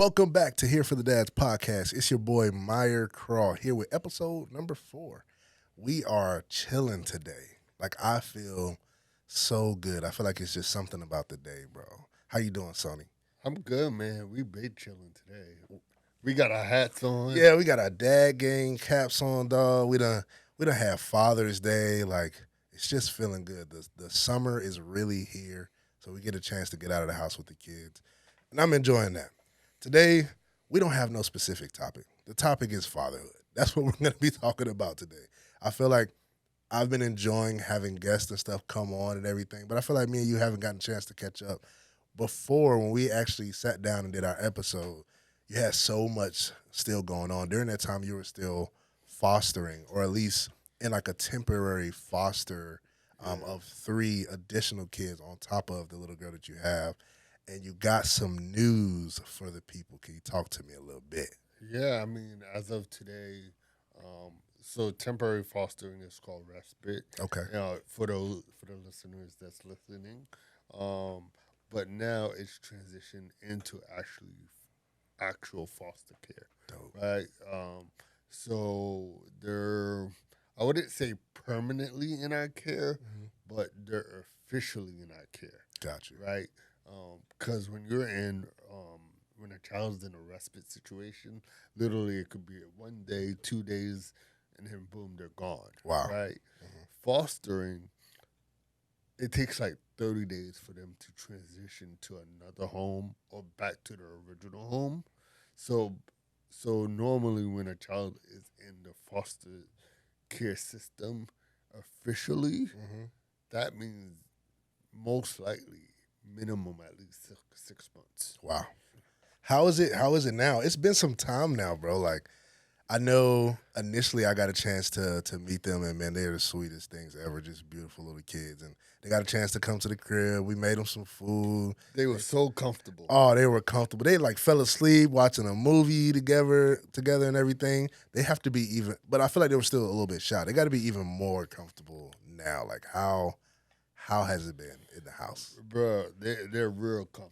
Welcome back to Here for the Dads podcast. It's your boy Myer Crawl here with episode number 4. We are chilling today. Like, I feel so good. I feel like it's just something about the day, bro. How you doing, Sony? I'm good, man. We been chilling today. We got our hats on. Yeah, we got our dad gang caps on, dog. We done have Father's Day. Like, it's just feeling good. The summer is really here, so we get a chance to get out of the house with the kids, and I'm enjoying that. Today, we don't have no specific topic. The topic is fatherhood. That's what we're going to be talking about today. I feel like I've been enjoying having guests and stuff come on and everything, but I feel like me and you haven't gotten a chance to catch up. Before, when we actually sat down and did our episode, you had so much still going on. During that time, you were still fostering, or at least in like a temporary foster of 3 additional kids on top of the little girl that you have. And you got some news for the people. Can you talk to me a little bit? Yeah, I mean, as of today, so temporary fostering is called respite. Okay. For the listeners that's listening, but now it's transitioned into actual foster care. Dope. Right. So they're, I wouldn't say permanently in our care, but they're officially in our care. Got you. Right. Because when you're when a child's in a respite situation, literally it could be 1 day, 2 days, and then boom, they're gone. Wow. Right? Fostering, it takes like 30 days for them to transition to another home or back to their original home. So normally when a child is in the foster care system officially, that means most likely minimum at least 6 months. Wow. How is it now? It's been some time now, bro. Like, I know initially I got a chance to meet them, and man, they're the sweetest things ever. Just beautiful little kids, and they got a chance to come to the crib. We made them some food. They were so comfortable. Oh, they were comfortable. They like fell asleep watching a movie together and everything. They have to be even, but I feel like they were still a little bit shy. They got to be even more comfortable now. Like, how has it been in the house? Bro, they're real comfortable.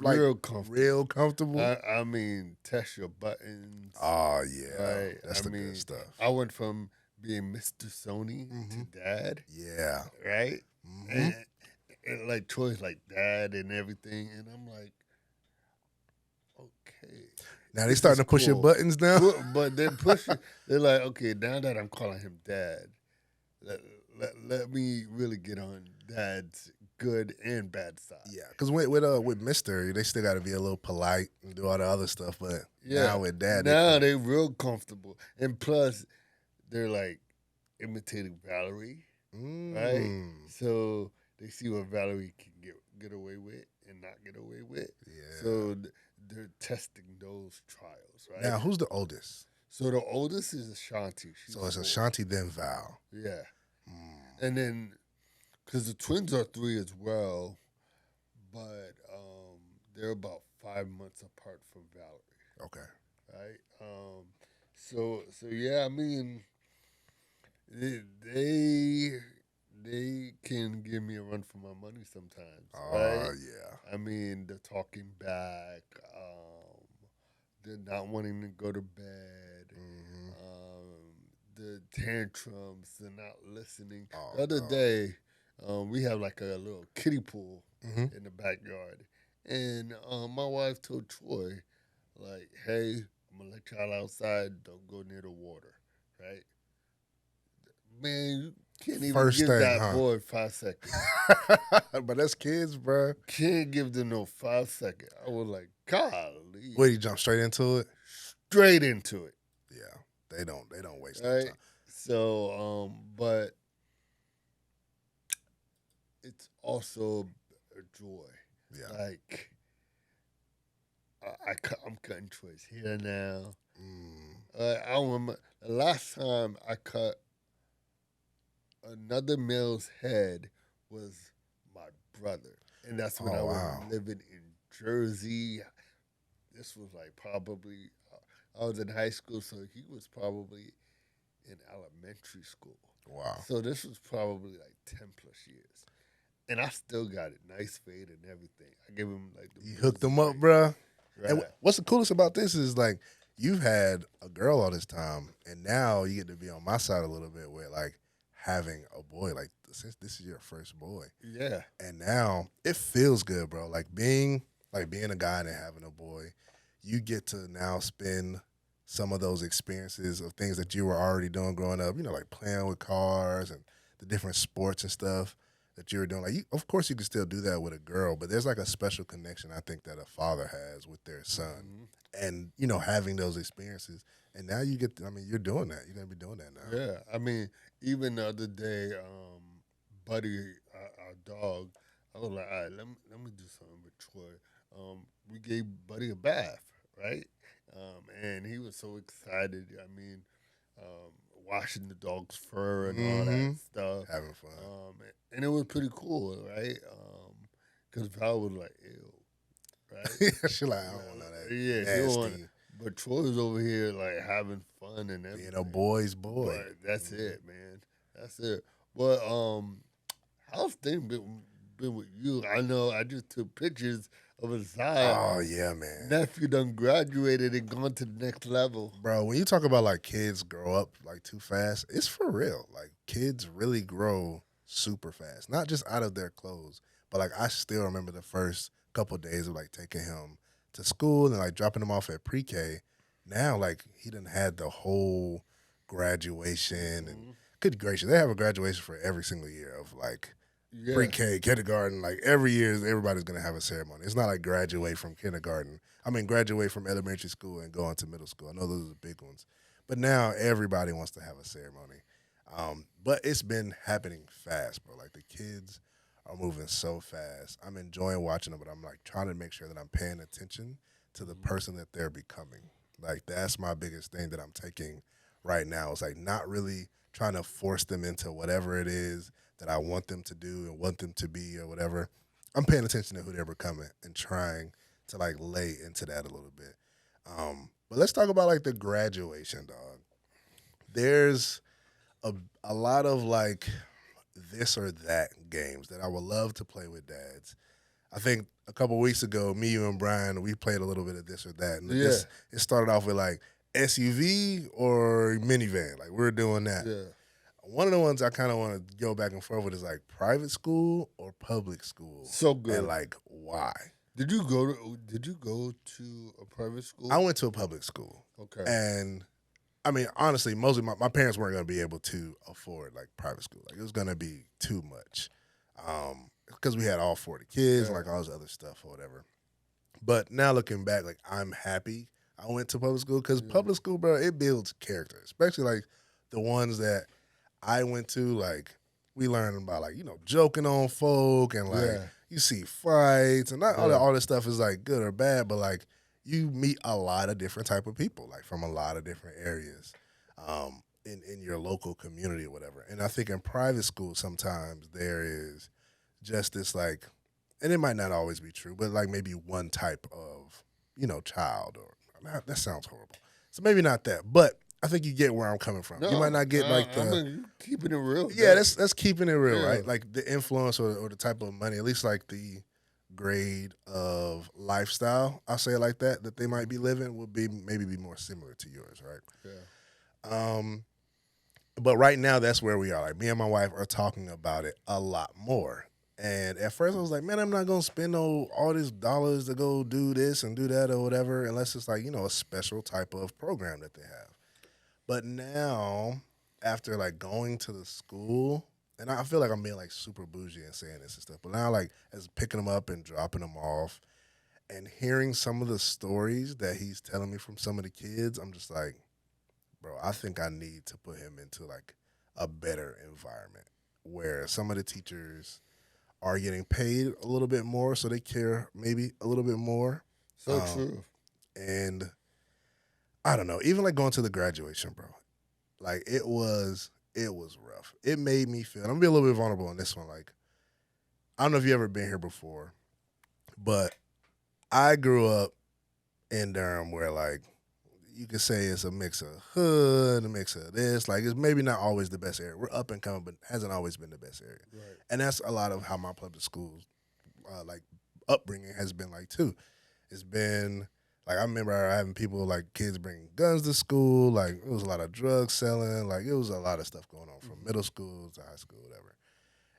Like, real comfortable. Real comfortable? I mean, test your buttons. Oh, yeah. Right? That's the good stuff. I went from being Mr. Sony to dad. Yeah. Right? And like choice like dad and everything. And I'm like, okay. Now they starting to push your buttons now? But they're pushing. They're like, okay, now that I'm calling him dad, let me really get on dad's good and bad side. Yeah, because with Mister, they still got to be a little polite and do all the other stuff. But now with dad, they're real comfortable, and plus they're like imitating Valerie, right? So they see what Valerie can get away with and not get away with. Yeah. So they're testing those trials, right? Now, who's the oldest? So the oldest is Ashanti. So it's Ashanti, then Val. Yeah. And then, because the twins are 3 as well, but they're about 5 months apart from Valerie. Okay. Right? So yeah, I mean, they can give me a run for my money sometimes. Oh, right? yeah. I mean, they're talking back. They're not wanting to go to bed. The tantrums, they're not listening. Oh, the other day, we have like a little kiddie pool in the backyard. And my wife told Troy, like, hey, I'm going to let y'all outside. Don't go near the water, right? Man, you can't even give that boy 5 seconds. But that's kids, bro. Can't give them no 5 seconds. I was like, golly. What, you jump straight into it? Straight into it. Yeah. They don't waste right? no time. So, but it's also a joy. Yeah. Like, I'm cutting Troy's hair now. I remember the last time I cut another male's head was my brother. And that's when I was living in Jersey. This was like probably, I was in high school, so he was probably in elementary school. Wow. So this was probably like 10 plus years. And I still got it. Nice fade and everything. I gave him like the You hooked him up, bruh? And Right. what's the coolest about this is like you've had a girl all this time, and now you get to be on my side a little bit where like having a boy, like since this is your first boy, Yeah. and now it feels good, bro. Like being a guy and having a boy, you get to now spend some of those experiences of things that you were already doing growing up. You know, like playing with cars and the different sports and stuff that you were doing. Like, of course, you can still do that with a girl, but there's like a special connection I think that a father has with their son, and having those experiences. And now you get. I mean, you're doing that. You're gonna be doing that now. Yeah. I mean, even the other day, Buddy, our dog, I was like, all right, let me do something with Troy. We gave Buddy a bath, right? And he was so excited. I mean, washing the dog's fur and all that Mm-hmm. stuff. Having fun. And it was pretty cool, right? Because Val was like, ew, right? She like, I don't want none of that Yeah, he don't want nasty. but Troy's over here like having fun and everything. Being a boy's boy. But that's it, man. That's it. But how's things been with you? I know I just took pictures of his side. Oh yeah, man. Nephew done graduated and gone to the next level. Bro, when you talk about like kids grow up like too fast, it's for real. Like kids really grow super fast. Not just out of their clothes, but like I still remember the first couple of days of like taking him to school and like dropping him off at pre-K. Now like he done had the whole graduation and good gracious, they have a graduation for every single year of like Yeah. pre-K, kindergarten, like every year everybody's gonna have a ceremony. It's not like graduate from kindergarten. I mean graduate from elementary school and go on to middle school. I know those are the big ones. But now everybody wants to have a ceremony. But it's been happening fast, bro. Like the kids are moving so fast. I'm enjoying watching them, but I'm like trying to make sure that I'm paying attention to the person that they're becoming. Like that's my biggest thing that I'm taking right now. It's like not really trying to force them into whatever it is that I want them to do and want them to be or whatever. I'm paying attention to who they're becoming and trying to like lay into that a little bit. But let's talk about like the graduation, dog. There's a lot of like this or that games that I would love to play with dads. I think a couple weeks ago, me, you, and Brian, we played a little bit of this or that. And Yeah. it started off with like SUV or minivan. Like we were doing that. Yeah. One of the ones I kind of want to go back and forth with is like private school or public school. So good. And like why? Did you go to a private school? I went to a public school. Okay. And I mean, honestly, mostly my parents weren't going to be able to afford like private school. Like it was going to be too much. Because we had all 40 kids, Yeah. like all this other stuff or whatever. But now looking back, like I'm happy I went to public school because public school, bro, it builds character, especially like the ones that I went to. Like we learned about like joking on folk and like Yeah. you see fights and not Yeah. all this stuff is like good or bad, but like you meet a lot of different type of people, like from a lot of different areas, in your local community or whatever. And I think in private school sometimes there is just this like, and it might not always be true, but like maybe one type of child or that sounds horrible. So maybe not that, but I think you get where I'm coming from. You might not get like the I mean, you keeping it real. yeah, that's keeping it real, Yeah. right? Like the influence or the type of money, at least like the grade of lifestyle, I'll say it like that they might be living would be maybe be more similar to yours, right? Yeah. But right now that's where we are. Like me and my wife are talking about it a lot more. And at first I was like, man, I'm not gonna spend all these dollars to go do this and do that or whatever, unless it's like, a special type of program that they have. But now, after like going to the school, and I feel like I'm being like super bougie and saying this and stuff, but now like as picking them up and dropping them off and hearing some of the stories that he's telling me from some of the kids, I'm just like, bro, I think I need to put him into like a better environment where some of the teachers are getting paid a little bit more, so they care maybe a little bit more. So true. And I don't know, even like going to the graduation, bro. Like it was rough. It made me feel, and I'm gonna be a little bit vulnerable on this one. Like, I don't know if you ever been here before, but I grew up in Durham where like you could say it's a mix of hood, a mix of this. Like it's maybe not always the best area. We're up and coming, but hasn't always been the best area. Right. And that's a lot of how my public schools, like upbringing has been like too. It's been Like, I remember having people, like, kids bringing guns to school. Like, it was a lot of drug selling. Like, it was a lot of stuff going on from middle school to high school, whatever.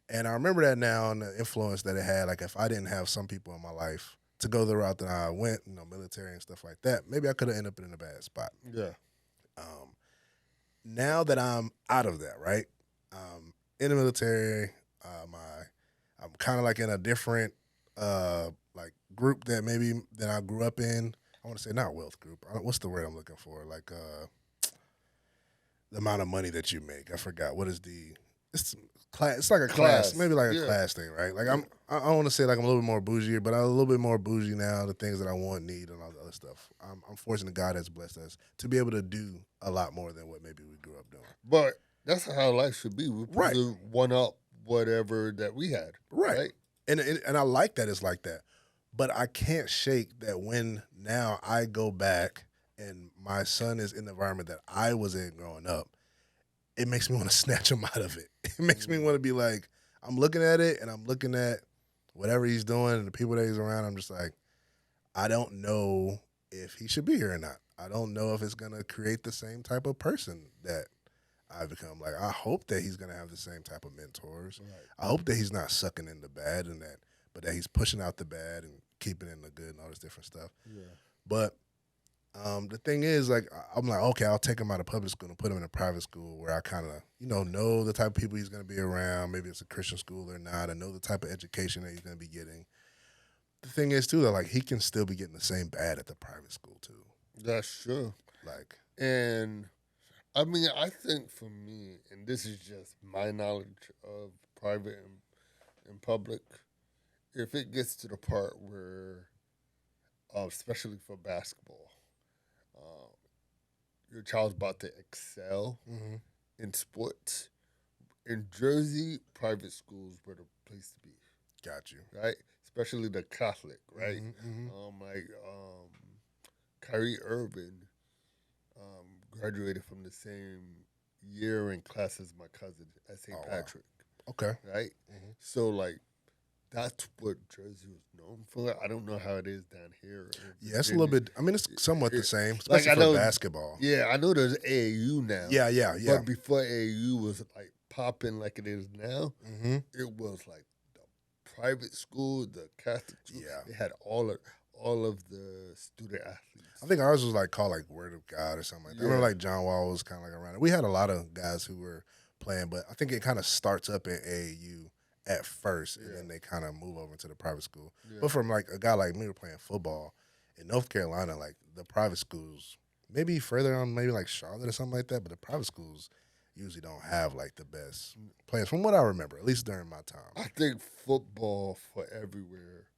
And I remember that now and the influence that it had. Like, if I didn't have some people in my life to go the route that I went, military and stuff like that, maybe I could have ended up in a bad spot. Yeah. Now that I'm out of that, right? In the military, I'm kind of like in a different like group that I grew up in. I want to say not wealth group. What's the word I'm looking for? Like the amount of money that you make. I forgot. What is it's class? It's like a class, maybe like a class thing, right? Like I don't want to say like I'm a little bit more bougie, but I'm a little bit more bougie now. The things that I want, need, and all the other stuff. I'm fortunate God has blessed us to be able to do a lot more than what maybe we grew up doing. But that's how life should be. We're supposed to one up whatever that we had. Right. And I like that it's like that. But I can't shake that when now I go back and my son is in the environment that I was in growing up, it makes me want to snatch him out of it. It makes me want to be like, I'm looking at it and I'm looking at whatever he's doing and the people that he's around. I'm just like, I don't know if he should be here or not. I don't know if it's going to create the same type of person that I become. Like, I hope that he's going to have the same type of mentors. Right. I hope that he's not sucking in the bad but that he's pushing out the bad and keeping in the good and all this different stuff. Yeah. But the thing is, like, I'm like, okay, I'll take him out of public school and put him in a private school where I kind of, know the type of people he's going to be around. Maybe it's a Christian school or not. I know the type of education that he's going to be getting. The thing is, too, that, like, he can still be getting the same bad at the private school, too. That's true. Like, and I mean, I think for me, and this is just my knowledge of private and public, if it gets to the part where, especially for basketball, your child's about to excel in sports, in Jersey, private schools were the place to be. Got you. Right? Especially the Catholic, right? Kyrie Irving graduated from the same year and class as my cousin at St. Patrick. Wow. Okay. Right? So, like, that's what Jersey was known for. I don't know how it is down here. Yeah, it's a little bit. I mean, it's somewhat the same, especially like, for basketball. Yeah, I know there's AAU now. Yeah. But before AAU was like popping like it is now, it was like the private school, the Catholic school. Yeah, they had all of the student athletes. I think ours was like called like Word of God or something like that. I remember like John Wall was kind of like around it. We had a lot of guys who were playing, but I think it kind of starts up in AAU at first, and then they kind of move over to the private school. Yeah. But from like a guy like me, who playing football in North Carolina, like the private schools, maybe further on, maybe like Charlotte or something like that, but the private schools usually don't have like the best players from what I remember, at least during my time. I think football for everywhere,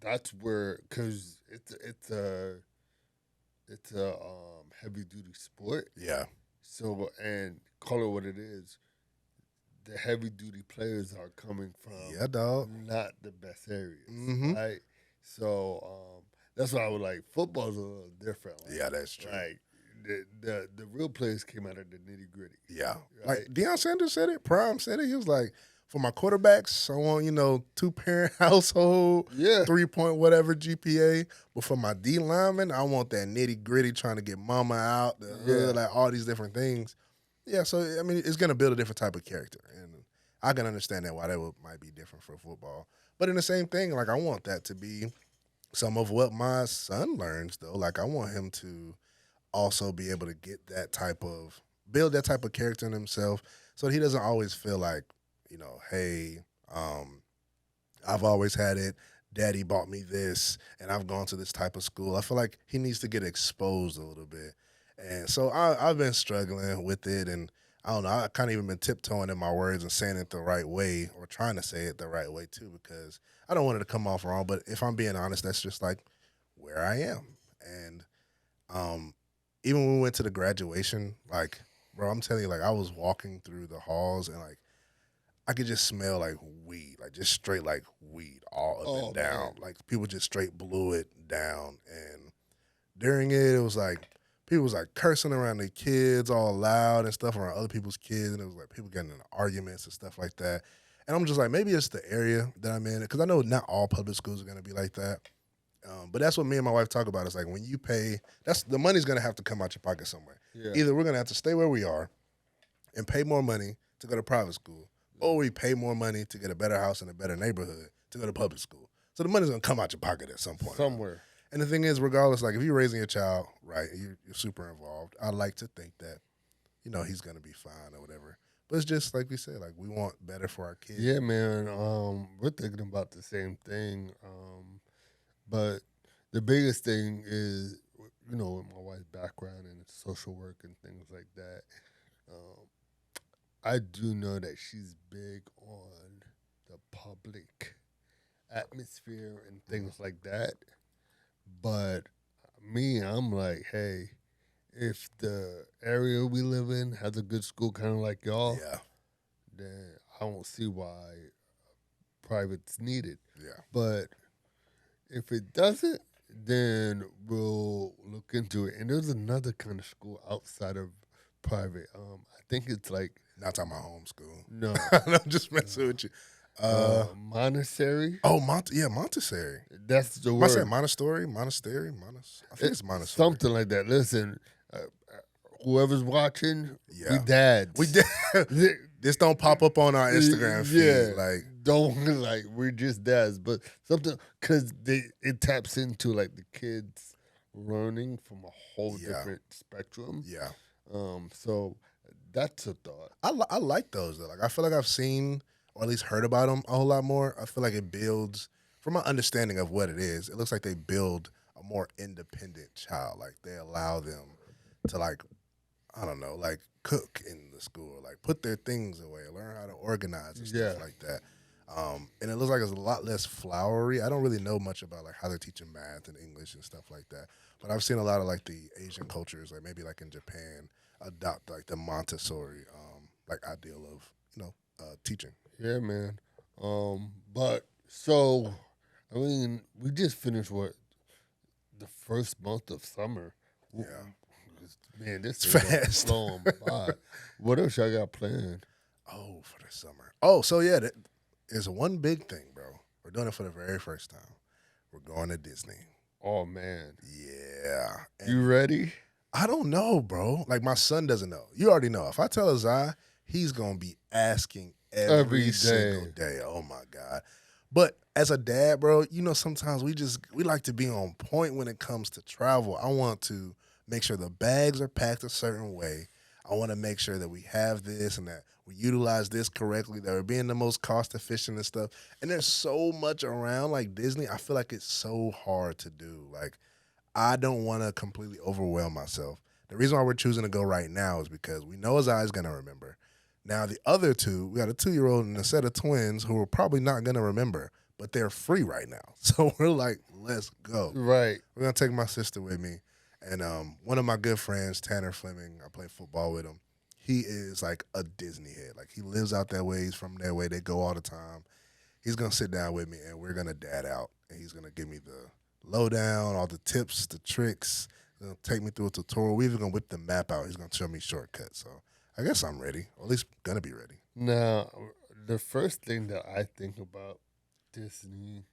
that's where, because it's a heavy duty sport. Yeah. So, and call it what it is, the heavy duty players are coming from not the best areas, right? So that's why I was like, football's a little different. Like, yeah, that's true. Like the real players came out of the nitty gritty. Yeah, right? Like Deion Sanders said it. Prime said it. He was like, for my quarterbacks, I want 2-parent household, 3-point whatever GPA. But for my D linemen, I want that nitty gritty, trying to get mama out, the hood, like all these different things. Yeah, so I mean, it's gonna build a different type of character, and I can understand that why that might be different for football. But in the same thing, like I want that to be some of what my son learns, though. Like I want him to also be able to get build that type of character in himself, so that he doesn't always feel like, hey, I've always had it. Daddy bought me this, and I've gone to this type of school. I feel like he needs to get exposed a little bit. And so I've been struggling with it, and I don't know, I kind of even been tiptoeing in my words and saying it the right way, or trying to say it the right way too, because I don't want it to come off wrong. But if I'm being honest, that's just like where I am. And even when we went to the graduation, like, bro, I'm telling you, like, I was walking through the halls and like I could just smell like weed, like just straight like weed all up and down. Man. Like people just straight blew it down. And during it was like, people was like cursing around their kids all loud and stuff around other people's kids. And it was like people getting into arguments and stuff like that. And I'm just like, maybe it's the area that I'm in, because I know not all public schools are going to be like that. But that's what me and my wife talk about. It's like when you pay, the money's going to have to come out your pocket somewhere. Yeah. Either we're going to have to stay where we are and pay more money to go to private school, or we pay more money to get a better house in a better neighborhood to go to public school. So the money's going to come out your pocket at some point. Somewhere. And the thing is, regardless, like if you're raising your child, right, you're super involved. I like to think that, he's going to be fine or whatever. But it's just like we said, like we want better for our kids. Yeah, man. We're thinking about the same thing. But the biggest thing is, with my wife's background in social work and things like that, I do know that she's big on the public atmosphere and things like that. But me, I'm like, hey, if the area we live in has a good school, kind of like y'all, then I don't see why private's needed. Yeah. But if it doesn't, then we'll look into it. And there's another kind of school outside of private. I think it's like, not talking about homeschool. No. I'm just messing with you. Montessori. Oh, Montessori. That's the Am I word. saying Montessori? I think it's Montessori. Something like that. Listen, whoever's watching, Yeah. we dads. We did. This don't pop up on our Instagram feed. Yeah, Like, don't we're just dads, but something because it taps into like the kids learning from a whole different spectrum. yeah. So that's a thought. I like those though. Like I feel like I've seen or at least heard about them a whole lot more. I feel like it builds, from my understanding of what it is, it looks like they build a more independent child. Like they allow them to cook in the school, like put their things away, learn how to organize and stuff like that. And it looks like it's a lot less flowery. I don't really know much about like how they're teaching math and English and stuff like that. But I've seen a lot of like the Asian cultures, like maybe like in Japan, adopt like the Montessori ideal of teaching. Yeah, man. But so I mean, we just finished the first month of summer. Yeah. Man, this It's is fast. flowing by. What else y'all got planned? Oh, for the summer. Oh, so yeah, there's one big thing, bro. We're doing it for the very first time. We're going to Disney. Oh man, Yeah. And you ready? I don't know, bro. Like my son doesn't know. You already know. If I tell Azai, he's gonna be asking every Every single day. Oh my God. But as a dad, bro, sometimes we like to be on point when it comes to travel. I want to make sure the bags are packed a certain way. I want to make sure that we have this and that we utilize this correctly, that we're being the most cost efficient and stuff. And there's so much around like Disney. I feel like it's so hard to do. Like, I don't want to completely overwhelm myself. The reason why we're choosing to go right now is because we know his eye is going to remember. Now, the other two, we got a 2-year-old and a set of twins who are probably not going to remember, but they're free right now. So we're like, let's go. Right. We're going to take my sister with me. And one of my good friends, Tanner Fleming, I play football with him. He is like a Disney head. Like he lives out that way. He's from that way. They go all the time. He's going to sit down with me and we're going to dad out. And he's going to give me the lowdown, all the tips, the tricks. He's going to take me through a tutorial. We're even going to whip the map out. He's going to show me shortcuts. So I guess I'm ready, or at least going to be ready. Now, the first thing that I think about Disney,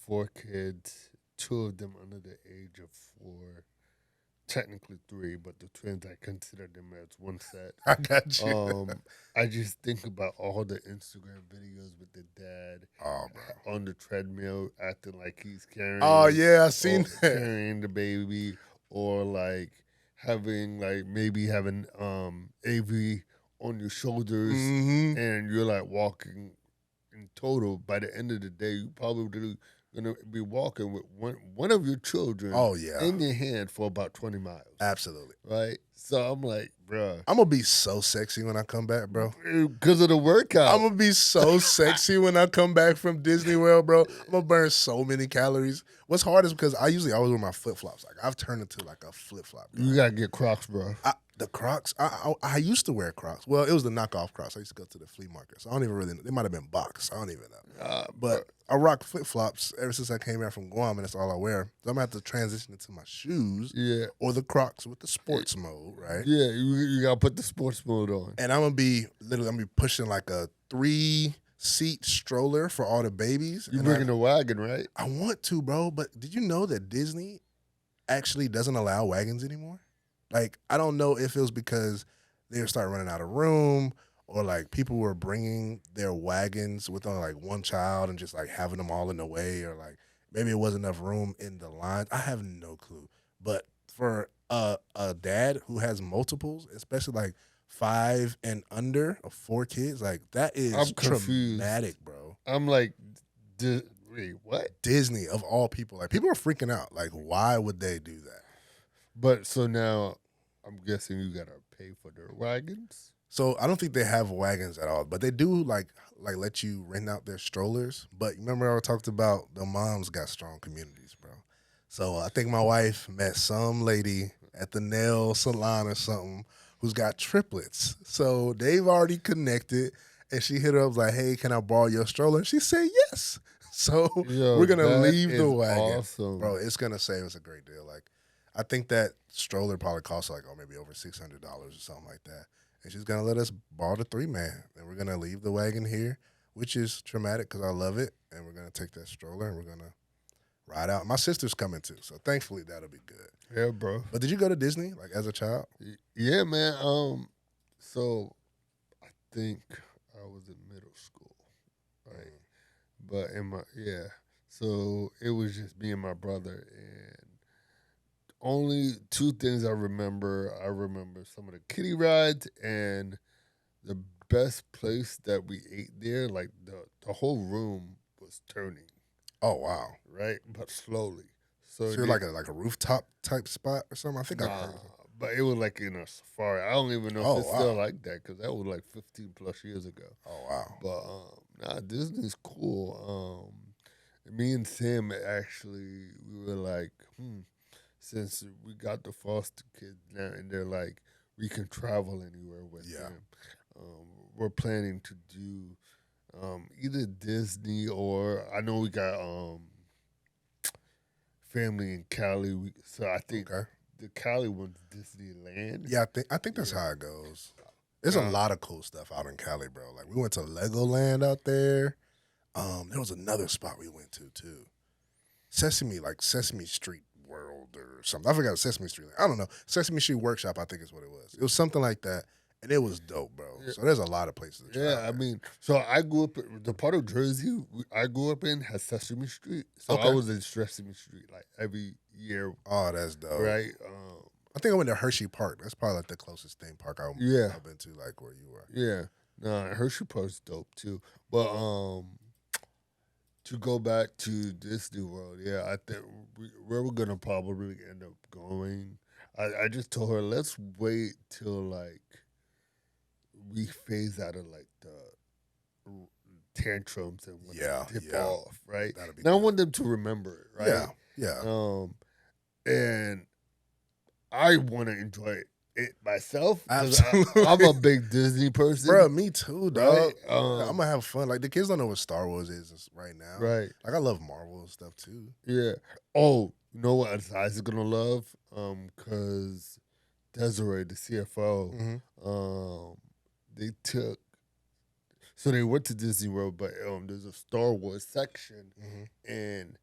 4 kids, 2 of them under the age of 4, technically 3, but the twins, I consider them as one set. I got you. I just think about all the Instagram videos with the dad on the treadmill acting like he's carrying. Oh, yeah, I seen that. Carrying the baby, or like having AV on your shoulders, and you're like walking. In total, by the end of the day, you probably gonna be walking with one of your children. Oh yeah, in your hand for about 20 miles. Absolutely. Right. So I'm like, bruh, I'm gonna be so sexy when I come back, bro. Because of the workout. I'm gonna be so sexy when I come back from Disney World, bro. I'm gonna burn so many calories. What's hard is because I usually always wear my flip flops. Like I've turned into like a flip flop. You gotta get Crocs, bro. The Crocs, I used to wear Crocs. Well, it was the knockoff Crocs. I used to go to the flea market. So I don't even really know. They might have been boxed. I don't even know. But I rock flip-flops ever since I came back from Guam, and that's all I wear. So I'm going to have to transition into my shoes or the Crocs with the sports mode, right? Yeah, you got to put the sports mode on. And I'm going to be pushing like a 3-seat stroller for all the babies. You and bringing a wagon, right? I want to, bro, but did you know that Disney actually doesn't allow wagons anymore? Like, I don't know if it was because they were starting running out of room or like people were bringing their wagons with only like one child and just like having them all in the way, or like maybe it wasn't enough room in the line. I have no clue. But for a dad who has multiples, especially like 5 and under of 4 kids, like that is I'm confused. traumatic, bro. I'm like, wait, what? Disney of all people, like people are freaking out. Like, why would they do that? But so now, I'm guessing you gotta pay for their wagons. So I don't think they have wagons at all, but they do like let you rent out their strollers. But remember I talked about the moms got strong communities, bro. So I think my wife met some lady at the nail salon or something who's got triplets. So they've already connected, and she hit her up like, "Hey, can I borrow your stroller?" And she said yes. So Yo, we're gonna that leave the is wagon, awesome. bro. It's gonna save us a great deal. Like, I think that stroller probably costs like maybe over $600 or something like that. And she's gonna let us borrow the 3-man, and we're gonna leave the wagon here, which is traumatic because I love it. And we're gonna take that stroller and we're gonna ride out. My sister's coming too, so thankfully that'll be good. Yeah, bro. But did you go to Disney like as a child? Yeah, man. So I think I was in middle school, right? But so it was just me and my brother, and only 2 things I remember. I remember some of the kiddie rides and the best place that we ate there. Like the whole room was turning, Oh wow! right, but slowly. So, So you're like a rooftop type spot or something? I think I heard of it. but it was like in a safari. I don't even know Oh, if it's still wow. like that because that was like 15 plus years ago. Oh wow! But Disney's cool. Me and Sam actually we were like, since we got the foster kids now, and they're like, we can travel anywhere with Yeah. them. We're planning to do either Disney or I know we got family in Cali. So I think Okay. the Cali one's Disneyland. Yeah, I think that's Yeah. how it goes. There's a lot of cool stuff out in Cali, bro. Like we went to Legoland out there. There was another spot we went to too. Sesame Street World or something. I forgot Sesame Street. I don't know. Sesame Street Workshop, I think is what it was. It was something like that. And it was dope, bro. Yeah. So there's a lot of places to try. Yeah, out I there. mean, so I grew up, the part of Jersey I grew up in has Sesame Street. So I Okay. was in Sesame Street like every year, Oh, that's dope. right? I think I went to Hershey Park. That's probably like the closest theme park I've been to, like where you were. Yeah. Nah, Hershey Park's dope too. But to go back to Disney World, yeah, I think where we're gonna probably end up going. I just told her let's wait till like we phase out of like the tantrums and when Yeah, they tip yeah. off, right? That'll be And I good. want them to remember it, right? Yeah. And I want to enjoy it myself. 'Cause Absolutely. I'm a big Disney person, Bro, me too, dog. right? I'm gonna have fun. Like the kids don't know what Star Wars is right now. Right. Like I love Marvel and stuff too. Yeah. Oh, you know what Isaac gonna love? Cause Desiree, the CFO, Mm-hmm. they took. So they went to Disney World, but there's a Star Wars section, Mm-hmm. and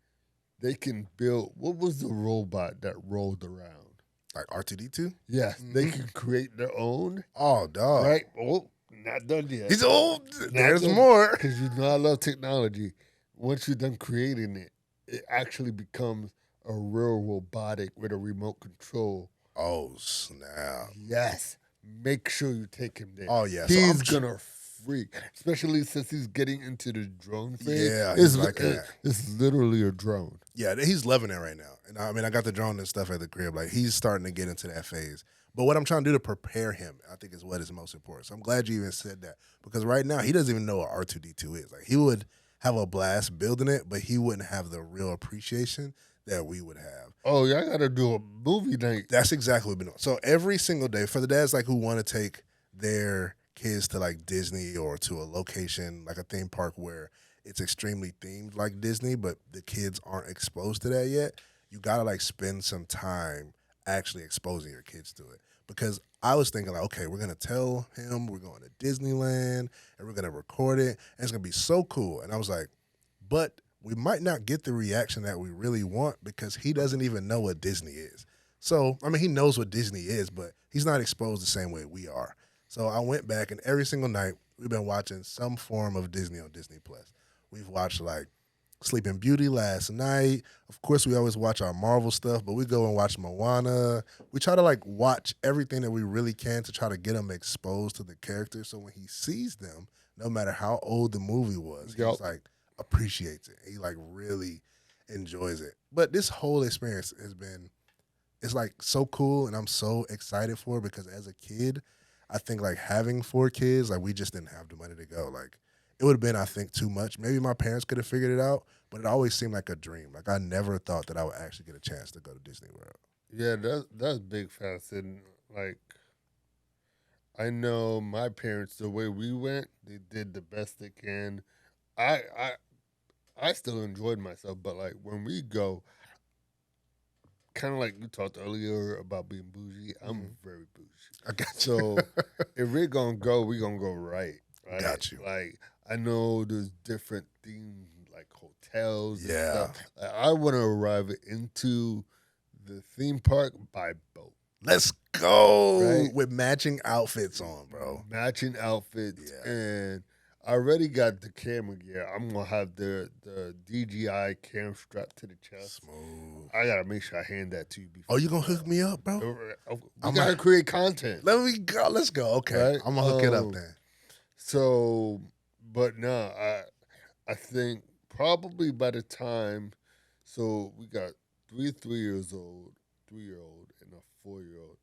they can build. What was the robot that rolled around? Like R2D2. Yes, they can create their own. Oh, dog. Right? Oh, not done yet. He's old. There's done. more. Because you know I love technology. Once you're done creating it, it actually becomes a real robotic with a remote control. Oh snap! Yes. Make sure you take him there. Oh yeah. So He's I'm gonna freak. Especially since he's getting into the drone phase. Yeah, he's liking that. It's literally a drone. Yeah, he's loving it right now. And I mean, I got the drone and stuff at the crib. Like he's starting to get into that phase. But what I'm trying to do to prepare him, I think, is what is most important. So I'm glad you even said that because right now he doesn't even know what R2D2 is. Like he would have a blast building it, but he wouldn't have the real appreciation that we would have. Oh, y'all gotta do a movie night. That's exactly what we've been doing. So every single day for the dads like who want to take their kids to like Disney or to a location like a theme park where it's extremely themed like Disney, but the kids aren't exposed to that yet, you gotta like spend some time actually exposing your kids to it. because I was thinking like, okay, we're gonna tell him we're going to Disneyland and we're gonna record it and it's gonna be so cool. And I was like, but we might not get the reaction that we really want because he doesn't even know what Disney is. So, I mean, he knows what Disney is, but he's not exposed the same way we are. So I went back and every single night we've been watching some form of Disney on Disney Plus. We've watched like Sleeping Beauty last night. Of course, we always watch our Marvel stuff, but we go and watch Moana. We try to like watch everything that we really can to try to get him exposed to the characters. So when he sees them, no matter how old the movie was, Yup. he's like appreciates it. He like really enjoys it. But this whole experience has been, it's like so cool, and I'm so excited for it because as a kid, I think like having 4 kids, like we just didn't have the money to go. Like it would have been, I think, too much. Maybe my parents could have figured it out, but it always seemed like a dream. Like I never thought that I would actually get a chance to go to Disney World. Yeah, that's big facts. And like I know my parents, the way we went, they did the best they can. I I I still enjoyed myself, but like when we go, kind of like you talked earlier about being bougie, I'm very bougie. I got you. So if we're gonna go, we're gonna go right. Got you. Like I know there's different themes like hotels and Yeah. stuff. Like, I want to arrive into the theme park by boat. Let's go Right. with matching outfits on, bro. Matching outfits, Yeah. and I already got the camera gear. I'm gonna have the DJI cam strapped to the chest. Smooth. I gotta make sure I hand that to you before. Oh, you gonna hook me up, bro? We I'm gotta like- create content. Let me go. Let's go. Okay, Right? I'm gonna hook it up then. So, but no, I think probably by the time, so we got 3 3 years old, 3-year-old, and a 4-year-old.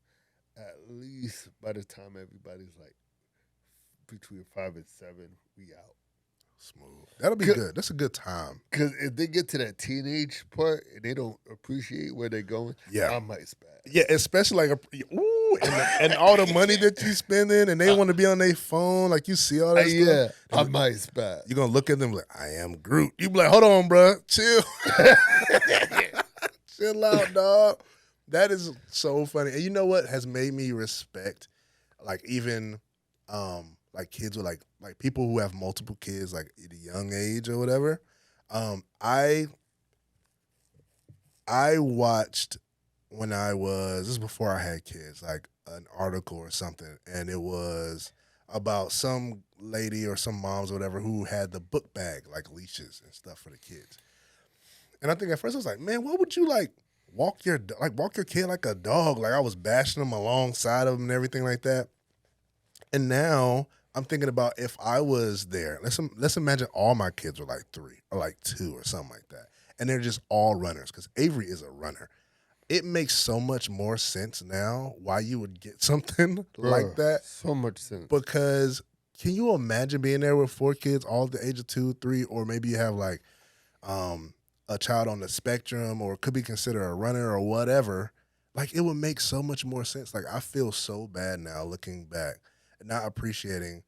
At least by the time everybody's like between 5 and 7, we out. Smooth. That'll be Good. good. That's a good time. Because if they get to that teenage part and they don't appreciate where they're going, Yeah. I might spaz. Yeah, especially like and all the money that you spending, and they want to be on their phone. Like you see all that stuff. Yeah, I might spaz. You're gonna look at them like, I am Groot. You be like, hold on, bro, chill, chill out, dog. That is so funny. And you know what has made me respect, like even, like kids with like people who have multiple kids, like at a young age or whatever. I watched when I was, this is before I had kids, like an article or something, and it was about some lady or some moms or whatever who had the book bag, like leashes and stuff for the kids. And I think at first I was like, man, what would you like walk your kid like a dog? Like I was bashing them alongside of them and everything like that. And now I'm thinking about if I was there, let's imagine all my kids were like 3 or like 2 or something like that. And they're just all runners because Avery is a runner. It makes so much more sense now why you would get something like that. So much sense. Because can you imagine being there with 4 kids, all at the age of 2, 3, or maybe you have like a child on the spectrum or could be considered a runner or whatever. Like it would make so much more sense. Like I feel so bad now looking back and not appreciating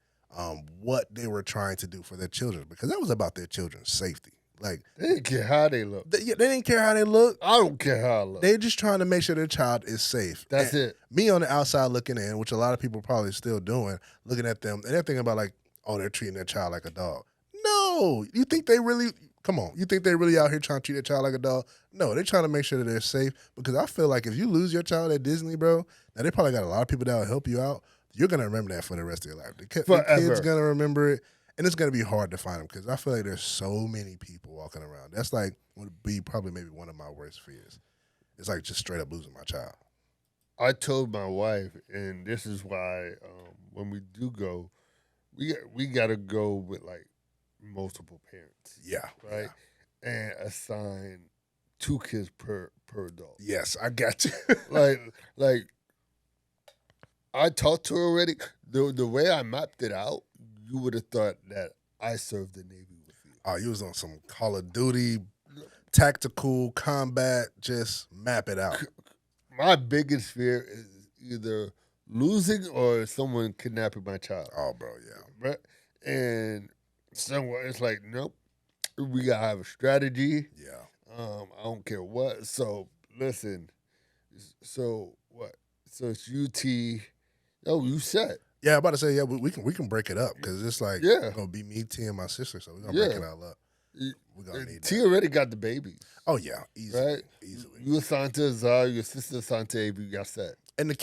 what they were trying to do for their children because that was about their children's safety. Like They didn't care how they look. they didn't care how they look. I don't care how I look. They're just trying to make sure their child is safe. That's And it. Me on the outside looking in, which a lot of people probably still doing, looking at them, and they're thinking about like, oh, they're treating their child like a dog. No, you think they really? Come on, you think they're really out here trying to treat their child like a dog? No, they're trying to make sure that they're safe because I feel like if you lose your child at Disney, bro, now they probably got a lot of people that will help you out. You're gonna remember that for the rest of your life. The kid's Forever. gonna remember it. And it's gonna be hard to find them because I feel like there's so many people walking around. That's like would be probably maybe one of my worst fears. It's like just straight up losing my child. I told my wife, and this is why when we do go, we gotta go with like multiple parents, Yeah. right? And assign 2 kids per adult. Yes, I got you. like I talked to her already. The way I mapped it out, you would have thought that I served the Navy with you. Oh, you was on some Call of Duty, tactical combat, just map it out. My biggest fear is either losing or someone kidnapping my child. Oh, bro, yeah. Right? And someone, it's like, nope, we gotta have a strategy. Yeah. I don't care what. So listen, so what? So it's UT. Oh, you set. Yeah, I'm about to say, yeah, we can break it up because it's like Yeah. gonna be me, T, and my sister, so we're gonna Yeah. break it all up. We're gonna need T that. already got the babies. Oh yeah, easily, Right? easily. You assigned to Azar, your sister assigned to Avery, you got set. And the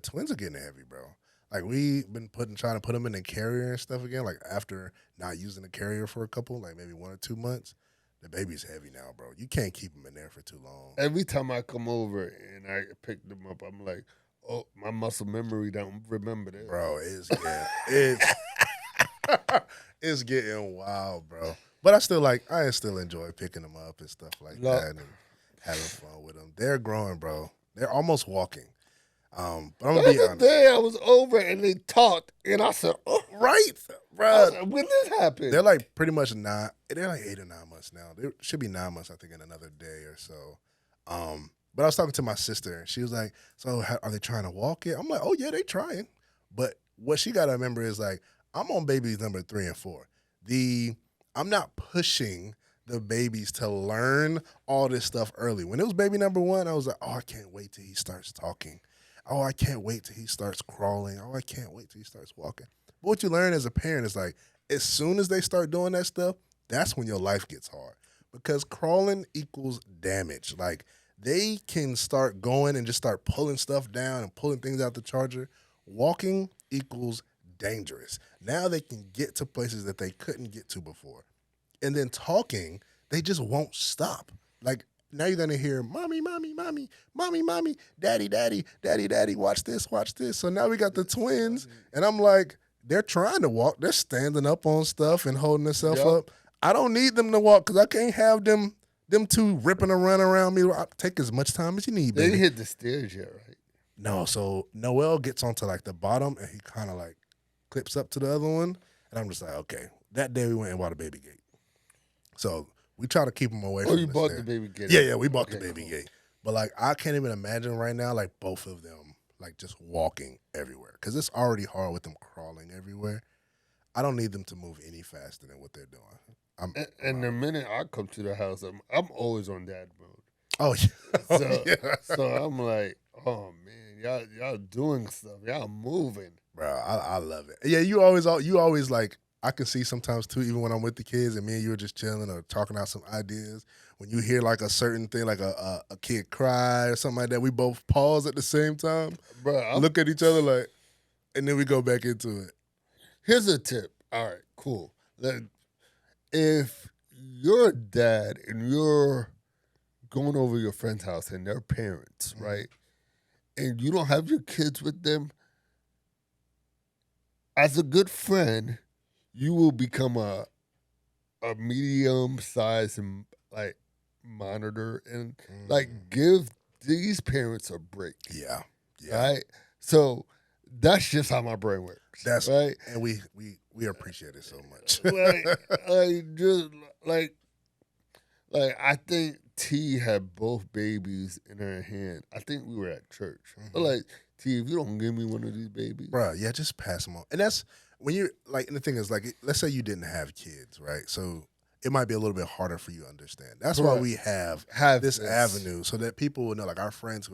twins are getting heavy, bro. Like we been trying to put them in the carrier and stuff again. Like after not using the carrier for a couple, like maybe 1 or 2 months, the baby's heavy now, bro. You can't keep them in there for too long. Every time I come over and I pick them up, I'm like, oh, my muscle memory don't remember this. Bro, it's getting wild, bro. But I still enjoy picking them up and stuff like that and having fun with them. They're growing, bro. They're almost walking. But I'm gonna be The other honest. day I was over and they talked, and I said, oh, Right, I bro. said, when this happened? They're like pretty much they're like 8 or 9 months now. They should be 9 months, I think, in another day or so. But I was talking to my sister, and she was like, "So are they trying to walk it?" I'm like, "Oh yeah, they trying." But what she got to remember is like, I'm on babies number 3 and 4. I'm not pushing the babies to learn all this stuff early. When it was baby number 1, I was like, "Oh, I can't wait till he starts talking. Oh, I can't wait till he starts crawling. Oh, I can't wait till he starts walking." But what you learn as a parent is like, as soon as they start doing that stuff, that's when your life gets hard. Because crawling equals damage. Like, they can start going and just start pulling stuff down and pulling things out the charger. Walking equals dangerous. Now they can get to places that they couldn't get to before. And then talking, they just won't stop. Like, now you're going to hear, "Mommy, mommy, mommy, mommy, mommy, daddy, daddy, daddy, daddy, watch this, watch this." So now we got the twins, and I'm like, they're trying to walk. They're standing up on stuff and holding themselves up. I don't need them to walk because I can't have them two ripping and running around me. I'll take as much time as you need, They baby. didn't hit the stairs yet, right? No, so Noel gets onto like the bottom, and he kind of like clips up to the other one, and I'm just like, okay. That day we went and bought a baby gate. So we try to keep them away from you the bought stairs. the baby gate. Yeah, we bought the Okay, baby cool. gate. But like, I can't even imagine right now, like both of them, like just walking everywhere, because it's already hard with them crawling everywhere. I don't need them to move any faster than what they're doing. And the minute I come to the house, I'm always on dad mode. Oh yeah, So, yeah. so I'm like, oh man, y'all doing stuff, y'all moving. Bro, I love it. Yeah, you always like, I can see sometimes too, even when I'm with the kids and me and you are just chilling or talking out some ideas. When you hear like a certain thing, like a kid cry or something like that, we both pause at the same time, Bro, look at each other like, and then we go back into it. here's a tip. All right, cool. If you're a dad and you're going over your friend's house and their parents, right, and you don't have your kids with them, as a good friend, you will become a medium-sized like monitor and like give these parents a break. Yeah. Right? So that's just how my brain works. That's right. And we appreciate it so much. like I think T had both babies in her hand. I think we were at church. But like, T, if you don't give me one of these babies, Bro, yeah, just pass them on. And that's when you're like, and the thing is, like, let's say you didn't have kids, right? So it might be a little bit harder for you to understand. That's why we have this avenue, so that people will know, like our friends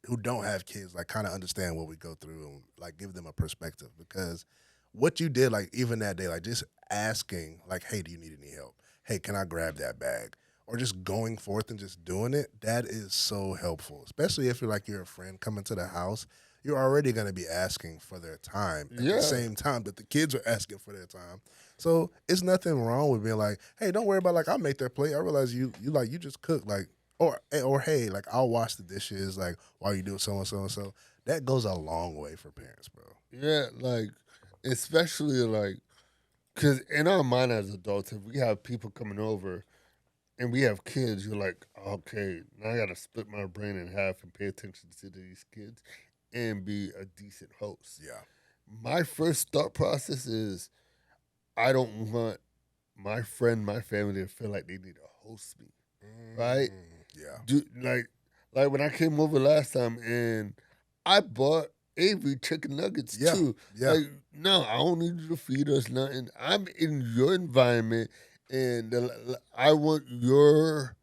who don't have kids, like kind of understand what we go through and like give them a perspective. Because what you did, like even that day, like just asking, like, "Hey, do you need any help? Hey, can I grab that bag?" Or just going forth and just doing it, that is so helpful. Especially if you're a friend coming to the house, you're already going to be asking for their time at the same time that the kids are asking for their time. So it's nothing wrong with being like, "Hey, don't worry about, like, I'll make that plate. I realize you just cook, like, or hey, like, I'll wash the dishes, like, while you do so and so and so." That goes a long way for parents, bro. yeah, like especially like because in our mind as adults, if we have people coming over and we have kids, you're like, okay, now I got to split my brain in half and pay attention to these kids and be a decent host. Yeah. My first thought process is I don't want my friend, my family to feel like they need to host me, right? Yeah. Like when I came over last time and I bought Avery chicken nuggets too. Yeah. Like, no, I don't need you to feed us nothing. I'm in your environment and I want your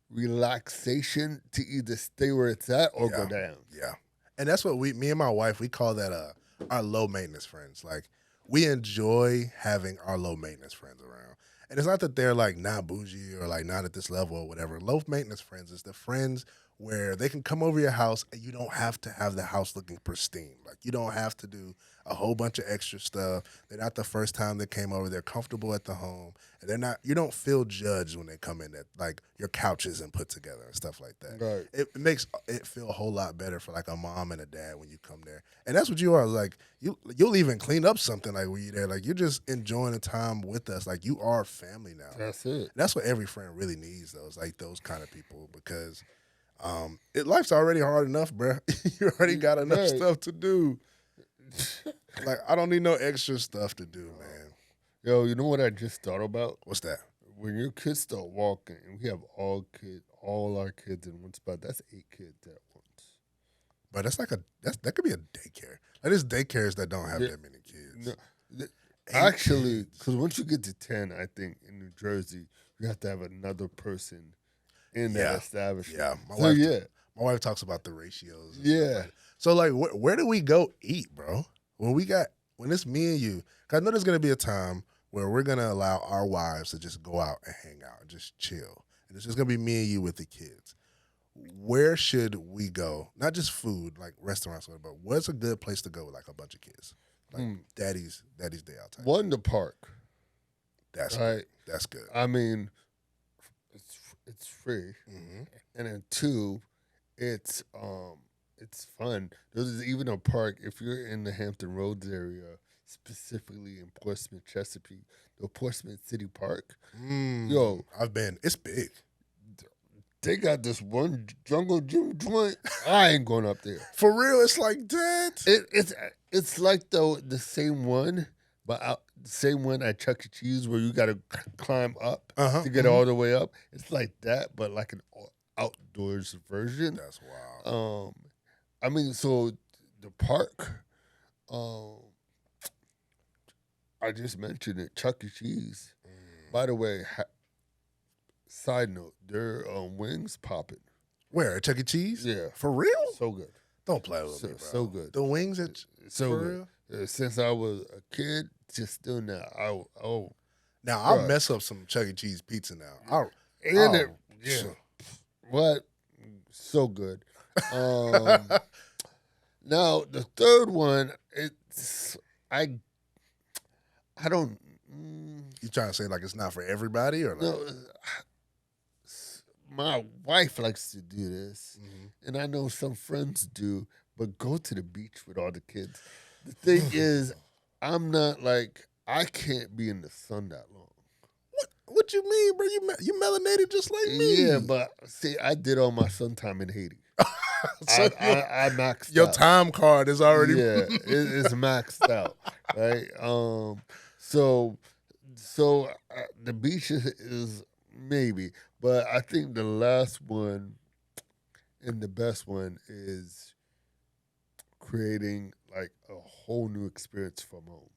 relaxation to either stay where it's at or go down. Yeah. And that's what me and my wife, we call that our low maintenance friends. Like, we enjoy having our low maintenance friends around. And it's not that they're like not bougie or like not at this level or whatever. Low maintenance friends is the friends where they can come over your house and you don't have to have the house looking pristine. Like, you don't have to do a whole bunch of extra stuff. They're not the first time they came over. They're comfortable at the home. And they're not, you don't feel judged when they come in that like your couch isn't put together and stuff like that. Right. It makes it feel a whole lot better for like a mom and a dad when you come there. And that's what you are. Like, you'll even clean up something like when you're there. Like, you're just enjoying the time with us. Like, you are family now. That's it. That's what every friend really needs, though. It's like those kind of people, because life's already hard enough, bro. You already got enough stuff to do. Like, I don't need no extra stuff to do, man. Yo, you know what I just thought about? What's that? When your kids start walking, and we have all our kids in one spot, that's 8 kids at once. But that's like that could be a daycare. Like, there's daycares that don't have that many kids. No, actually, because once you get to 10, I think in New Jersey, you have to have another person in that establishment. Yeah, my wife talks about the ratios. Yeah. So like, where do we go eat, bro? When it's me and you, because I know there's gonna be a time where we're gonna allow our wives to just go out and hang out and just chill, and it's just gonna be me and you with the kids. Where should we go? Not just food, like restaurants, but what's a good place to go with like a bunch of kids, like daddy's day out time? One, the park. That's right. Good. That's good. I mean, it's free, and then 2, it's fun. There's even a park if you're in the Hampton Roads area, specifically in Portsmouth, Chesapeake, the Portsmouth City Park. Yo, I've been. It's big. They got this one jungle gym joint. I ain't going up there. For real, it's like that. It's like the same one, but the same one at Chuck E. Cheese where you got to climb up to get all the way up. It's like that, but like an outdoors version. That's wild. I mean, so the park, I just mentioned it, Chuck E. Cheese. By the way, side note, their wings popping. Where, at Chuck E. Cheese? Yeah. For real? So good. Don't play with me, bro. So good. The wings at so for good. real? Since I was a kid, just still now. Now, I'll mess up some Chuck E. Cheese pizza now. What? So good. Now, the third one, I don't. You trying to say like it's not for everybody, or like? No, my wife likes to do this, and I know some friends do, but go to the beach with all the kids. The thing is, I'm not like, I can't be in the sun that long. What you mean, bro? You melanated just like me. Yeah, but see, I did all my sun time in Haiti. So I maxed your out. time card is already it's maxed out, right? So the beach is maybe, but I think the last one and the best one is creating like a whole new experience from home.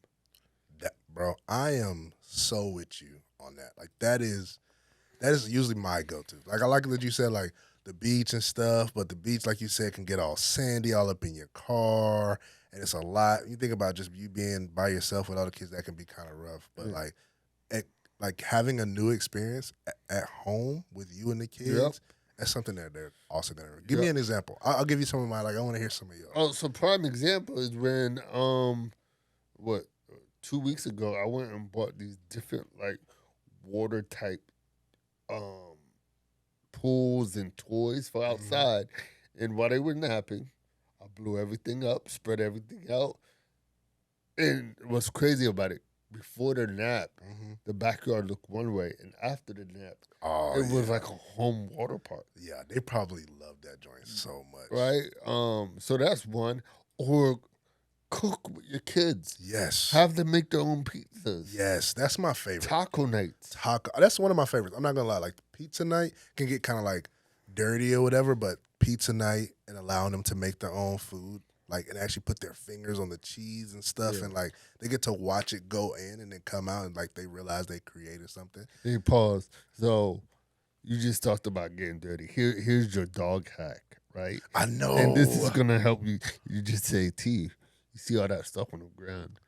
Bro, I am so with you on that. Like, that is usually my go-to. Like, I like that you said like the beach and stuff, but the beach, like you said, can get all sandy, all up in your car, and it's a lot. You think about just you being by yourself with all the kids, that can be kind of rough. But like having a new experience at home with you and the kids, that's something that they're also gonna give me an example. I'll give you some of mine. Like, I want to hear some of yours. Oh, so prime example is when 2 weeks ago I went and bought these different like water type pools and toys for outside. And while they were napping, I blew everything up, spread everything out. And what's crazy about it, before the nap, the backyard looked one way, and after the nap, it was like a home water park. Yeah, they probably love that joint so much. Right? So that's one. Or cook with your kids. Yes. Have them make their own pizzas. Yes, that's my favorite. Taco nights. That's one of my favorites. I'm not gonna lie. Like, pizza night can get kind of like dirty or whatever, but pizza night and allowing them to make their own food, like, and actually put their fingers on the cheese and stuff, and like they get to watch it go in and then come out and like they realize they created something. Hey, pause. So you just talked about getting dirty. Here's your dog hack. right? I know. And this is gonna help you. You just say, T, you see all that stuff on the ground.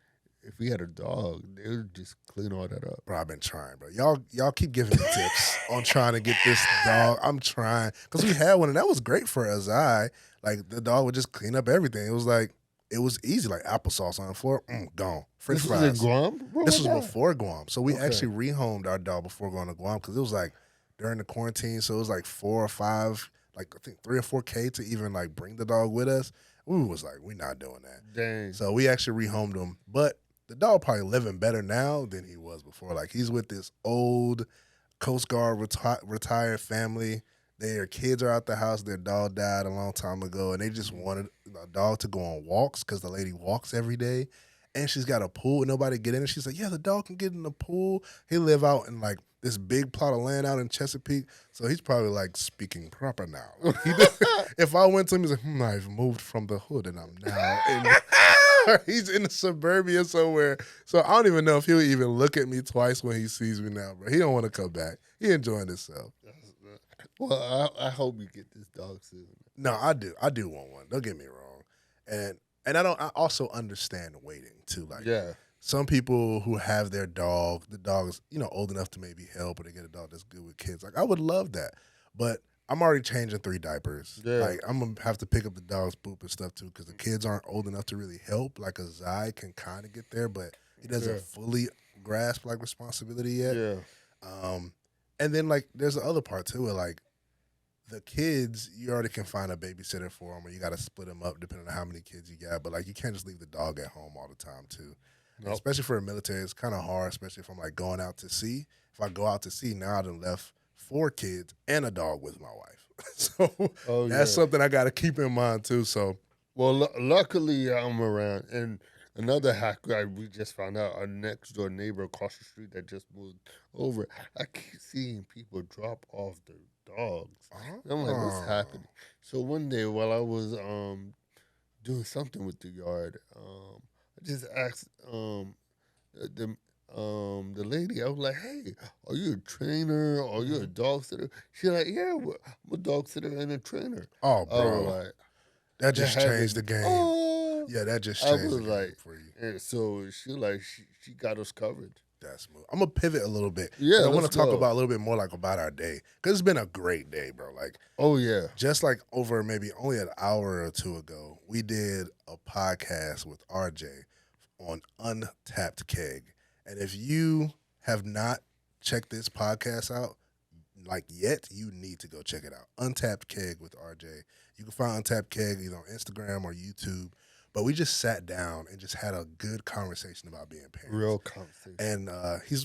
If we had a dog, they would just clean all that up. Bro, I've been trying, bro. Y'all keep giving me tips on trying to get this dog. I'm trying because we had one and that was great for Azai. Like the dog would just clean up everything. It was easy, like applesauce on the floor, gone. French This fries. was in Guam? This was before Guam, so we Okay. actually rehomed our dog before going to Guam because it was like during the quarantine, so it was like 4 or 5, like I think 3 or 4K to even like bring the dog with us. We was like, we're not doing that. Dang. So we actually rehomed him, but the dog probably living better now than he was before. Like he's with this old Coast Guard retired family. Their kids are out the house. Their dog died a long time ago, and they just wanted a dog to go on walks because the lady walks every day, and she's got a pool and nobody get in. And she's like, "Yeah, the dog can get in the pool." He live out in like this big plot of land out in Chesapeake, so he's probably like speaking proper now. Like, if I went to him, he's like, "I've moved from the hood and I'm now in." He's in the suburbia somewhere. So I don't even know if he'll even look at me twice when he sees me now, bro. He don't want to come back. He enjoying himself. Well, I hope you get this dog soon. No, I do. I do want one. Don't get me wrong. And I also understand waiting too. Like Yeah. some people who have their dog, the dog is, old enough to maybe help or they get a dog that's good with kids. Like I would love that. But I'm already changing 3 diapers. Yeah. Like I'm gonna have to pick up the dog's poop and stuff too, because the kids aren't old enough to really help. Like a Zai can kind of get there, but he doesn't fully grasp like responsibility yet. Yeah. And then like there's the other part too, where like the kids, you already can find a babysitter for them, or you got to split them up depending on how many kids you got. But like you can't just leave the dog at home all the time too. Nope. Especially for a military, it's kind of hard. Especially if I'm like going out to sea. If I go out to sea, now I done left 4 kids and a dog with my wife. So that's something I got to keep in mind too. So well, luckily I'm around. And another hack we just found out, our next door neighbor across the street that just moved over, I keep seeing people drop off their dogs. And I'm like, what's happening? So one day while I was doing something with the yard, I just asked the lady, I was like, hey, are you a trainer? Or are you a dog sitter? She's like, yeah, I'm a dog sitter and a trainer. Oh, bro. I was like, that just changed the game. Oh. Yeah, that just changed the game like, for you. And so she got us covered. That's smooth. I'm gonna pivot a little bit. Yeah, I want to talk go. about a little bit more like about our day, because it's been a great day, bro. Like, oh yeah, just like over maybe only an hour or 2 ago, we did a podcast with RJ on Untapped Keg, and if you have not checked this podcast out like yet, you need to go check it out. Untapped Keg with RJ. You can find Untapped Keg either on Instagram or YouTube. But we just sat down and just had a good conversation about being parents. Real conversation. And he's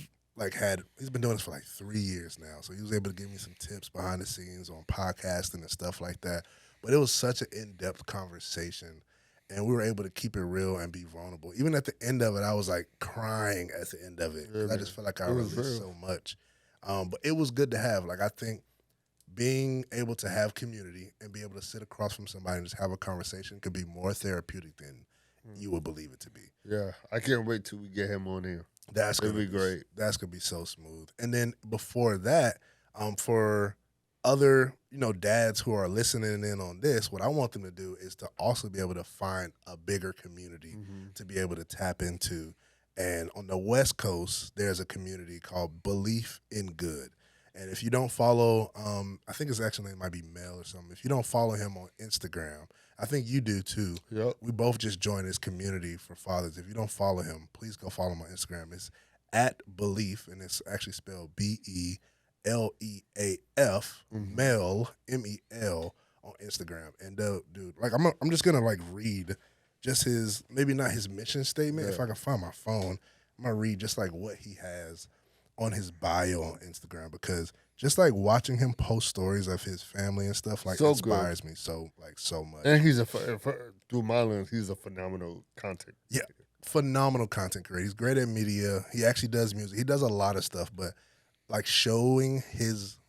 been doing this for like 3 years now. So he was able to give me some tips behind the scenes on podcasting and stuff like that. But it was such an in-depth conversation. And we were able to keep it real and be vulnerable. Even at the end of it, I was like crying at the end of it. Yeah, I just felt like I released so much. But it was good to have. Like I think being able to have community and be able to sit across from somebody and just have a conversation could be more therapeutic than you would believe it to be. Yeah, I can't wait till we get him on here. That's gonna be great. That's gonna be so smooth. And then before that, for other dads who are listening in on this, what I want them to do is to also be able to find a bigger community to be able to tap into. And on the West Coast, there's a community called Beleaf In Good. And if you don't follow, I think his actual name might be Mel or something. If you don't follow him on Instagram, I think you do too. Yep. We both just joined his community for fathers. If you don't follow him, please go follow him on Instagram. It's at Beleaf, and it's actually spelled BELEAF, Mel, MEL on Instagram. And dude, like I'm just gonna like read just his, maybe not his mission statement. If I can find my phone, I'm gonna read just like what he has on his bio on Instagram, because just like watching him post stories of his family and stuff like inspires me so much. And he's through my lens, he's a phenomenal content. Yeah, phenomenal content creator. He's great at media. He actually does music. He does a lot of stuff, but like showing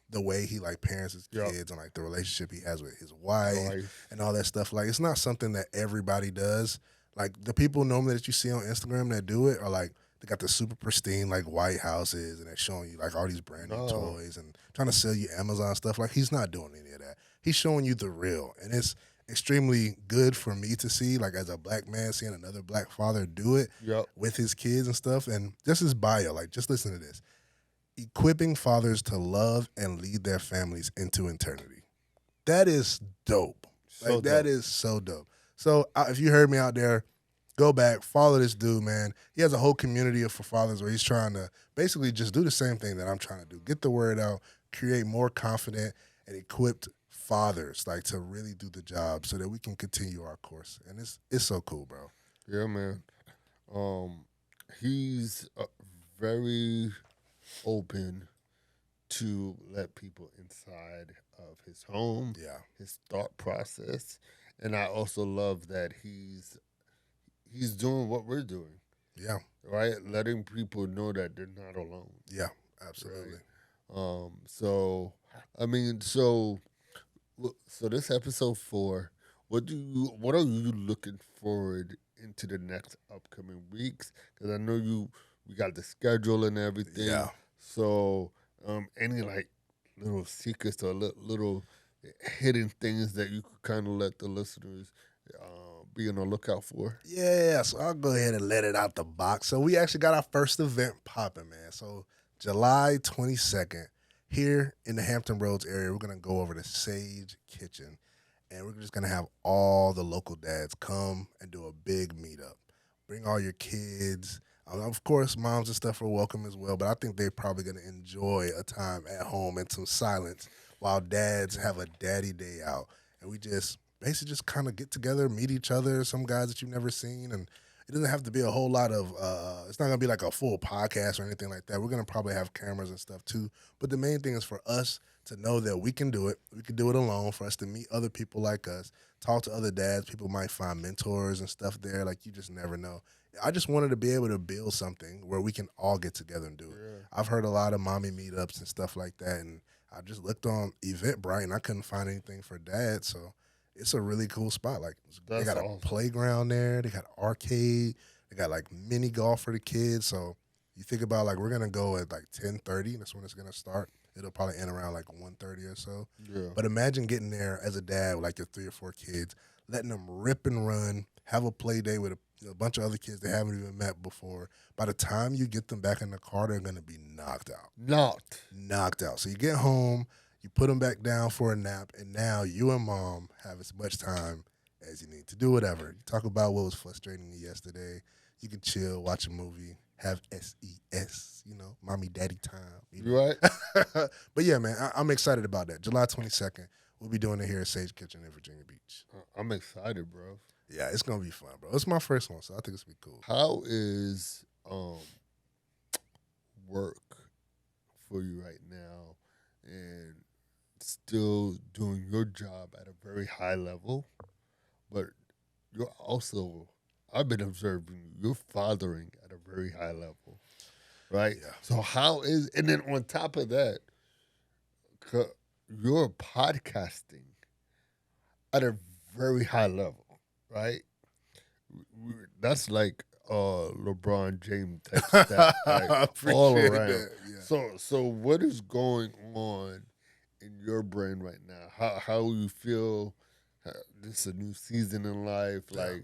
the way he like parents his kids and like the relationship he has with his wife and all that stuff. Like it's not something that everybody does. Like the people normally that you see on Instagram that do it are like, they got the super pristine like white houses and they're showing you like all these brand new toys and trying to sell you Amazon stuff. Like he's not doing any of that. he's showing you the real, and it's extremely good for me to see, like as a black man, seeing another black father do it Yep. with his kids and stuff. And just his bio, like just listen to this: equipping fathers to love and lead their families into eternity. That is dope. So Like that dope. is so dope. So if you heard me out there, go back, follow this dude, man. He has a whole community for fathers where he's trying to basically just do the same thing that I'm trying to do. Get the word out, create more confident and equipped fathers, like to really do the job so that we can continue our course. And it's so cool, bro. Yeah, man. He's very open to let people inside of his home, Yeah. his thought process, and I also love that he's doing what we're doing, Yeah. right? Letting people know that they're not alone. Yeah. Absolutely. So I mean, so this episode 4. What are you looking forward into the next upcoming weeks? Because I know we got the schedule and everything. Yeah. So any like little secrets or little hidden things that you could kind of let the listeners be on the lookout for? Yeah, so I'll go ahead and let it out the box. So we actually got our first event popping, man. So July 22nd, here in the Hampton Roads area, we're gonna go over to Sage Kitchen, and we're just gonna have all the local dads come and do a big meetup. Bring all your kids. Of course, moms and stuff are welcome as well, but I think they're probably gonna enjoy a time at home and some silence while dads have a daddy day out, and we just basically just kind of get together, meet each other, some guys that you've never seen, and it doesn't have to be a whole lot of, it's not going to be like a full podcast or anything like that. We're going to probably have cameras and stuff too, but the main thing is for us to know that we can do it. We can do it alone, for us to meet other people like us, talk to other dads. People might find mentors and stuff there, like you just never know. I just wanted to be able to build something where we can all get together and do it. Yeah. I've heard a lot of mommy meetups and stuff like that, and I just looked on Eventbrite and I couldn't find anything for dad, so it's a really cool spot. Like they got awesome. a playground there, they got an arcade, they got like mini golf for the kids. So you think about like we're gonna go at like 10:30, that's when it's gonna start. It'll probably end around like 1:30 or so. Yeah. But imagine getting there as a dad with like your 3 or 4 kids, letting them rip and run, have a play day with a bunch of other kids they haven't even met before. By the time you get them back in the car, they're gonna be knocked out. Knocked out. So you get home, you put them back down for a nap, and now you and mom have as much time as you need to do whatever. You talk about what was frustrating you yesterday. You can chill, watch a movie, have SES, mommy daddy time. You right? But yeah, man, I'm excited about that. July 22nd, we'll be doing it here at Sage Kitchen in Virginia Beach. I'm excited, bro. Yeah, it's gonna be fun, bro. It's my first one, so I think it's gonna be cool. How is work for you right now, and still doing your job at a very high level, but you're also, I've been observing you're fathering at a very high level, right? Yeah. So and then on top of that, you're podcasting at a very high level, right? That's like LeBron James type stat, like, I appreciate all around. that. Yeah. So what is going on in your brain right now? How you feel? This is a new season in life. Yeah.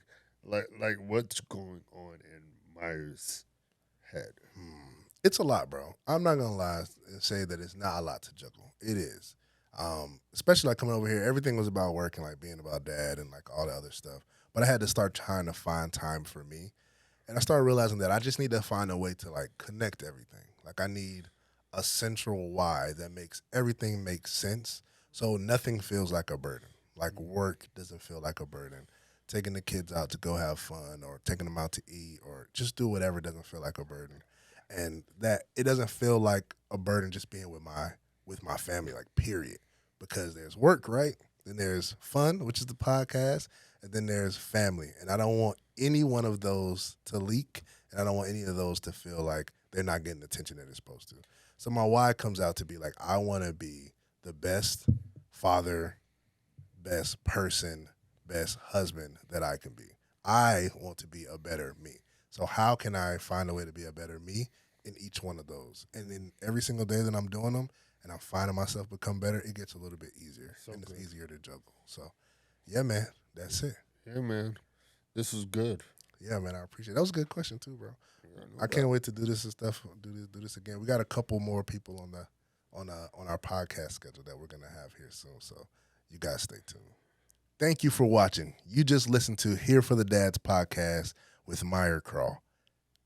Like what's going on in Myer's head? It's a lot, bro. I'm not gonna lie and say that it's not a lot to juggle. It is. Especially like coming over here, everything was about work and like being about dad and like all the other stuff. But I had to start trying to find time for me. And I started realizing that I just need to find a way to like connect everything. Like I need a central why that makes everything make sense. So nothing feels like a burden. Like work doesn't feel like a burden. Taking the kids out to go have fun or taking them out to eat or just do whatever doesn't feel like a burden. And that it doesn't feel like a burden just being with my family, like period. Because there's work, right? Then there's fun, which is the podcast, and then there's family. And I don't want any one of those to leak, and I don't want any of those to feel like they're not getting the attention that they're supposed to. So my why comes out to be like, I want to be the best father, best person, best husband that I can be. I want to be a better me. So how can I find a way to be a better me in each one of those? And in every single day that I'm doing them, and I'm finding myself become better, it gets a little bit easier, So and it's good. easier to juggle. So, yeah, man, that's it. Yeah, man. This was good. Yeah, man, I appreciate it. That was a good question too, bro. Yeah, no I can't doubt. wait to do this and stuff. Do this again. We got a couple more people on our podcast schedule that we're gonna have here soon. So you guys stay tuned. Thank you for watching. You just listened to Here for the Dads podcast with Myer Crawl.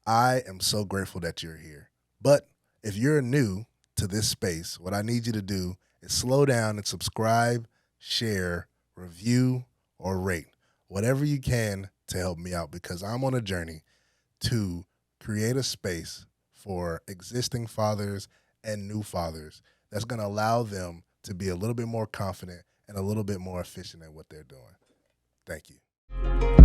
I am so grateful that you're here. But if you're new to this space, what I need you to do is slow down and subscribe, share, review, or rate. Whatever you can to help me out, because I'm on a journey to create a space for existing fathers and new fathers that's going to allow them to be a little bit more confident and a little bit more efficient at what they're doing. Thank you.